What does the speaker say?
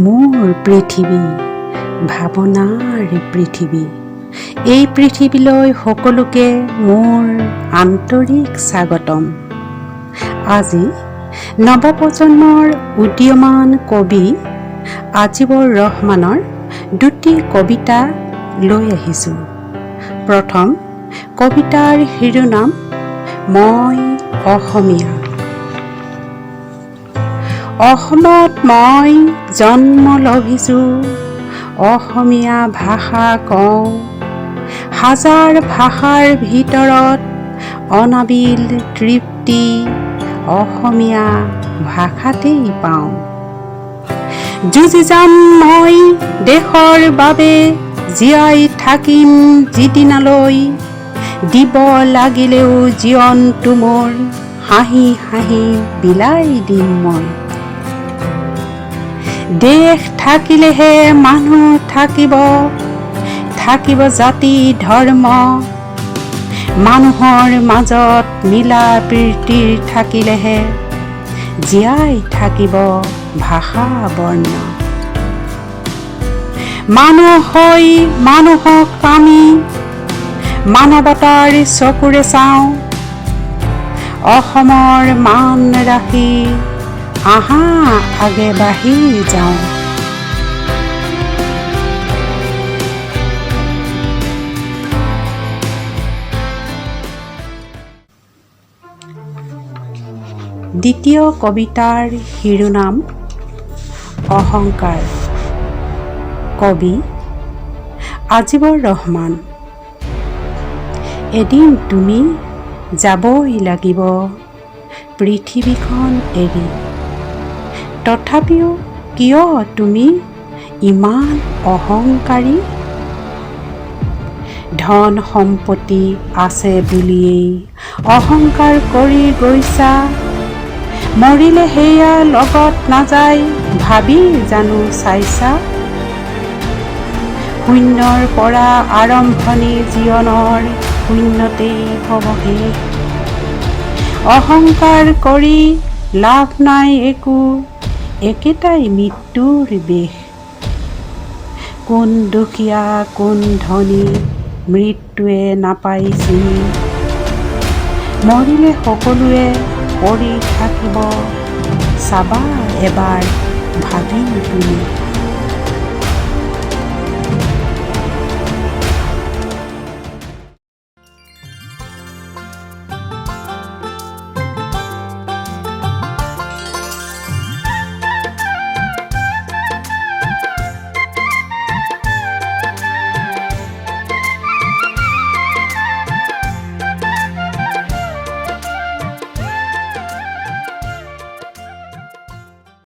মোৰ পৃথিৱী, ভাৱনাৰ পৃথিৱী। এই পৃথিৱীলৈ সকলোকে মোৰ আন্তৰিক স্বাগতম। আজি নৱপ্ৰজন্মৰ উদীয়মান কবি আজিবৰ ৰহমানৰ দুটি কবিতা লৈ আহিছোঁ। প্ৰথম কবিতাৰ শিৰোনাম মই অসমীয়া। অসমত মই জন্ম লভিছোঁ, অসমীয়া ভাষা কওঁ। হাজাৰ ভাষাৰ ভিতৰত অনাবিল তৃপ্তি অসমীয়া ভাষাতেই পাওঁ। যুঁজি যাম মই দেশৰ বাবে, জীয়াই থাকিম যিদিনালৈ। দিব লাগিলেও জীৱনটো মোৰ, হাঁহি হাঁহি বিলাই দিম মই। দেশ থাকিলেহে মানুহ থাকিব, থাকিব জাতি ধৰ্ম। মানুহৰ মাজত মিলা প্ৰীতিৰ থাকিলেহে জীয়াই থাকিব ভাষা বৰ্ণ। মানুহ হৈ মানুহক আমি মানৱতাৰ চকুৰে চাওঁ। অসমৰ মান ৰাখি আহা আগে বাঢ়ি যাওঁ। দ্বিতীয় কবিতাৰ শিৰোনাম অহংকাৰ। কবি আজিবৰ ৰহমান। এদিন তুমি যাবই লাগিব পৃথিৱীখন এৰি। তথাপিও কিয় তুমি ইমান অহংকাৰী? ধন সম্পত্তি আছে বুলিয়েই অহংকাৰ কৰি গৈছা। মৰিলে সেয়া লগত নাযায় ভাবি জানো চাইছা? শূন্যৰ পৰা আৰম্ভণি জীৱনৰ, শূন্যতেই হ'ব শেষ। অহংকাৰ কৰি লাভ নাই একো, একেটাই মৃত্যুৰ বেশ। কোন দুখীয়া কোন ধনী মৃত্যুৱে নাপাই চিনি। মৰিলে সকলোৱে পৰি থাকিব, চাবা এবাৰ ভাবি তুমি।